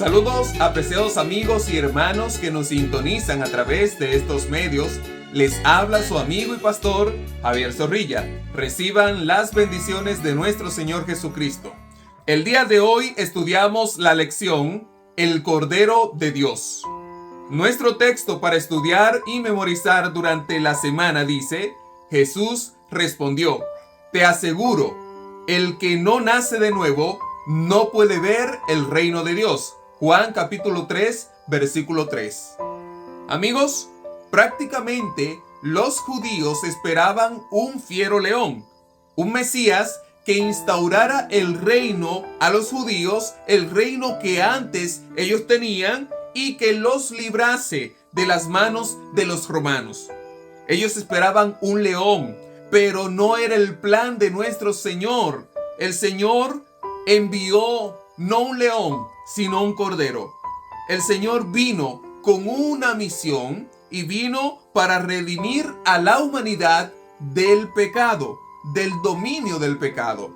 Saludos, apreciados amigos y hermanos que nos sintonizan a través de estos medios. Les habla su amigo y pastor Javier Zorrilla. Reciban las bendiciones de nuestro Señor Jesucristo. El día de hoy estudiamos la lección El Cordero de Dios. Nuestro texto para estudiar y memorizar durante la semana dice: Jesús respondió: te aseguro, el que no nace de nuevo no puede ver el reino de Dios. Juan capítulo 3, versículo 3. Amigos, prácticamente los judíos esperaban un fiero león, un Mesías que instaurara el reino a los judíos, el reino que antes ellos tenían, y que los librase de las manos de los romanos. Ellos esperaban un león, pero no era el plan de nuestro Señor. El Señor envió no un león, sino un cordero. El Señor vino con una misión y vino para redimir a la humanidad del pecado, del dominio del pecado.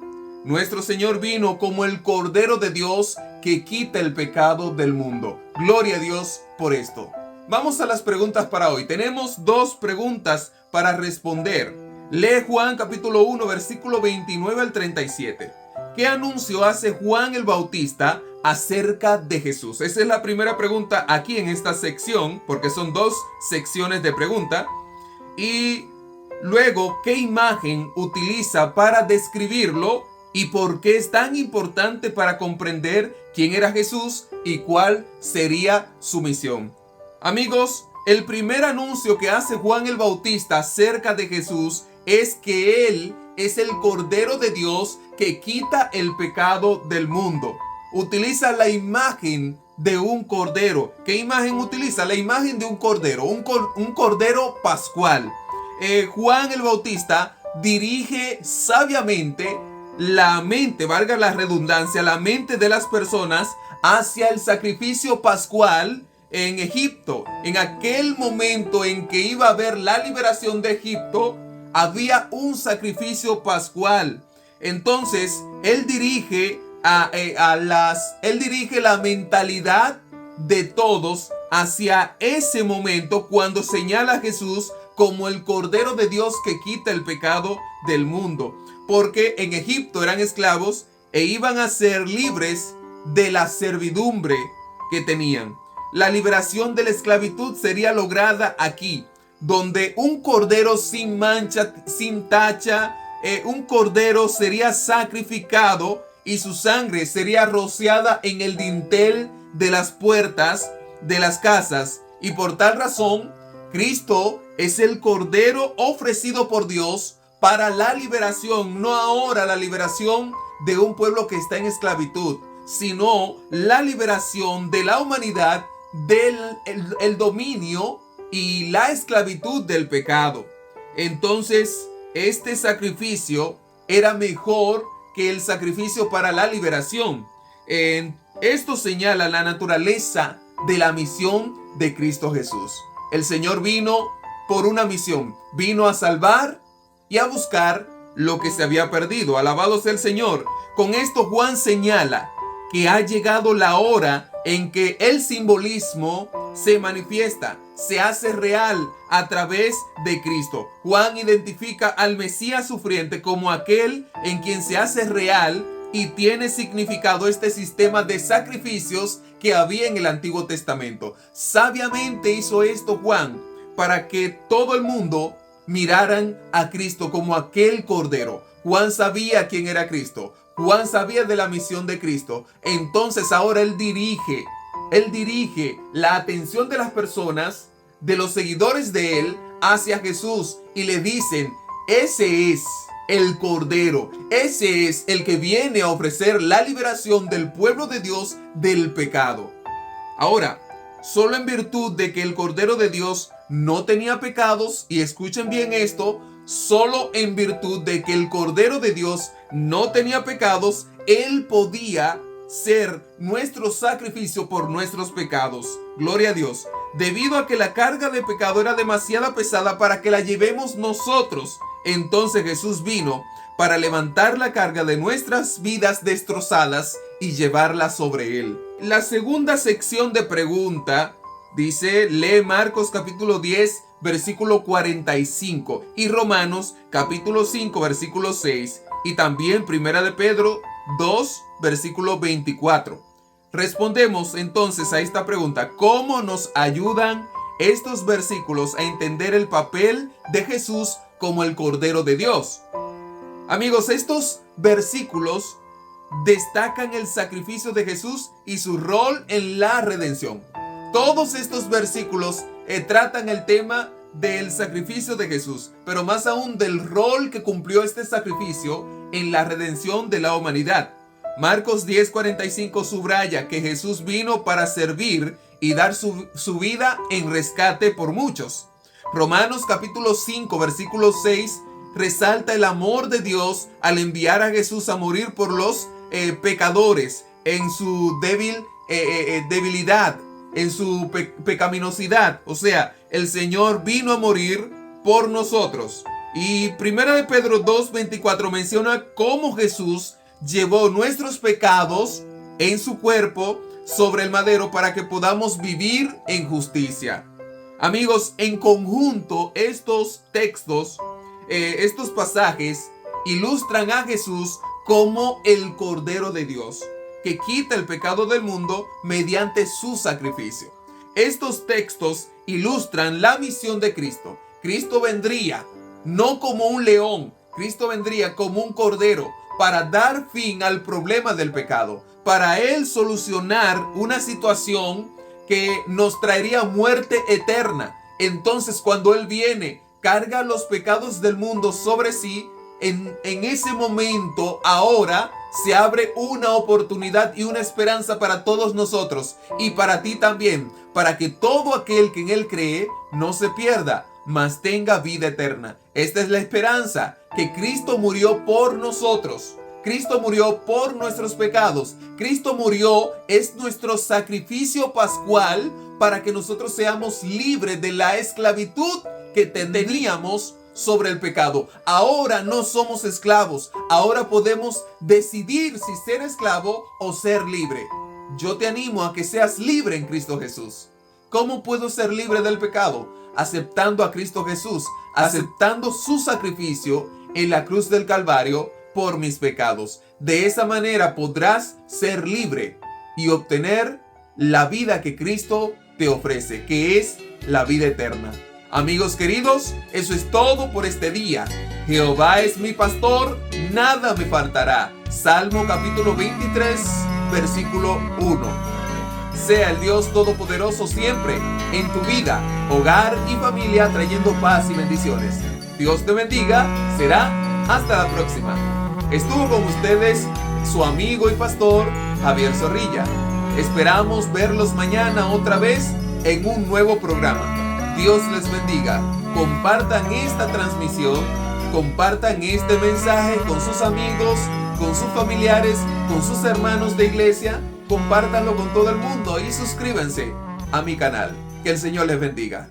Nuestro Señor vino como el Cordero de Dios que quita el pecado del mundo. Gloria a Dios por esto. Vamos a las preguntas para hoy. Tenemos dos preguntas para responder. Lee Juan capítulo 1, versículo 29 al 37. ¿Qué anuncio hace Juan el Bautista acerca de Jesús? Esa es la primera pregunta aquí en esta sección, porque son dos secciones de pregunta. Y luego, ¿qué imagen utiliza para describirlo y por qué es tan importante para comprender quién era Jesús y cuál sería su misión? Amigos, el primer anuncio que hace Juan el Bautista acerca de Jesús es que Él es el Cordero de Dios que quita el pecado del mundo. Utiliza la imagen de un cordero. ¿Qué imagen utiliza? La imagen de un cordero, un cordero pascual. Juan el Bautista dirige sabiamente la mente, valga la redundancia, la mente de las personas hacia el sacrificio pascual en Egipto. En aquel momento en que iba a haber la liberación de Egipto, había un sacrificio pascual. Entonces, él dirige la mentalidad de todos hacia ese momento cuando señala a Jesús como el Cordero de Dios que quita el pecado del mundo. Porque en Egipto eran esclavos e iban a ser libres de la servidumbre que tenían. La liberación de la esclavitud sería lograda aquí, donde un cordero sin mancha, sin tacha, un cordero sería sacrificado y su sangre sería rociada en el dintel de las puertas de las casas. Y por tal razón, Cristo es el cordero ofrecido por Dios para la liberación, no ahora la liberación de un pueblo que está en esclavitud, sino la liberación de la humanidad del dominio y la esclavitud del pecado. Entonces, este sacrificio era mejor que el sacrificio para la liberación. Esto señala la naturaleza de la misión de Cristo Jesús. El Señor vino por una misión, vino a salvar y a buscar lo que se había perdido. Alabado sea el Señor. Con esto Juan señala que ha llegado la hora en que el simbolismo se manifiesta, se hace real a través de Cristo. Juan identifica al Mesías sufriente como aquel en quien se hace real y tiene significado este sistema de sacrificios que había en el Antiguo Testamento. Sabiamente hizo esto Juan para que todo el mundo miraran a Cristo como aquel Cordero. Juan sabía quién era Cristo. Juan sabía de la misión de Cristo. Entonces ahora él dirige la atención de las personas, de los seguidores de él, hacia Jesús y le dicen: ese es el Cordero, ese es el que viene a ofrecer la liberación del pueblo de Dios del pecado. Ahora, solo en virtud de que el Cordero de Dios no tenía pecados, y escuchen bien esto, solo en virtud de que el Cordero de Dios no tenía pecados, Él podía ser nuestro sacrificio por nuestros pecados. Gloria a Dios. Debido a que la carga de pecado era demasiado pesada para que la llevemos nosotros, entonces Jesús vino para levantar la carga de nuestras vidas destrozadas y llevarla sobre Él. La segunda sección de pregunta dice, lee Marcos capítulo 10, versículo 45 y Romanos capítulo 5, versículo 6 y también Primera de Pedro 2, versículo 24. Respondemos entonces a esta pregunta: ¿cómo nos ayudan estos versículos a entender el papel de Jesús como el Cordero de Dios? Amigos, estos versículos destacan el sacrificio de Jesús y su rol en la redención. Todos estos versículos tratan el tema del sacrificio de Jesús, pero más aún del rol que cumplió este sacrificio en la redención de la humanidad. Marcos 10:45 subraya que Jesús vino para servir y dar su vida en rescate por muchos. Romanos capítulo 5, versículo 6 resalta el amor de Dios al enviar a Jesús a morir por los pecadores en su debilidad, en su pecaminosidad. O sea, el Señor vino a morir por nosotros. Y Primera de Pedro 2:24 menciona cómo Jesús llevó nuestros pecados en su cuerpo sobre el madero para que podamos vivir en justicia. Amigos, en conjunto estos textos, estos pasajes ilustran a Jesús como el Cordero de Dios, que quita el pecado del mundo mediante su sacrificio. Estos textos ilustran la misión de Cristo. Cristo vendría no como un león, Cristo vendría como un cordero para dar fin al problema del pecado, para Él solucionar una situación que nos traería muerte eterna. Entonces, cuando Él viene, carga los pecados del mundo sobre sí. En ese momento, ahora, se abre una oportunidad y una esperanza para todos nosotros y para ti también, para que todo aquel que en Él cree no se pierda, mas tenga vida eterna. Esta es la esperanza, que Cristo murió por nosotros. Cristo murió por nuestros pecados. Cristo murió, es nuestro sacrificio pascual para que nosotros seamos libres de la esclavitud que teníamos sobre el pecado. Ahora no somos esclavos. Ahora podemos decidir si ser esclavo o ser libre. Yo te animo a que seas libre en Cristo Jesús. ¿Cómo puedo ser libre del pecado? Aceptando a Cristo Jesús, aceptando su sacrificio en la cruz del Calvario por mis pecados. De esa manera podrás ser libre y obtener la vida que Cristo te ofrece, que es la vida eterna. Amigos queridos, eso es todo por este día. Jehová es mi pastor, nada me faltará. Salmo capítulo 23, versículo 1. Sea el Dios Todopoderoso siempre en tu vida, hogar y familia, trayendo paz y bendiciones. Dios te bendiga. Será hasta la próxima. Estuvo con ustedes su amigo y pastor Javier Zorrilla. Esperamos verlos mañana otra vez en un nuevo programa. Dios les bendiga. Compartan esta transmisión, compartan este mensaje con sus amigos, con sus familiares, con sus hermanos de iglesia. Compártanlo con todo el mundo y suscríbanse a mi canal. Que el Señor les bendiga.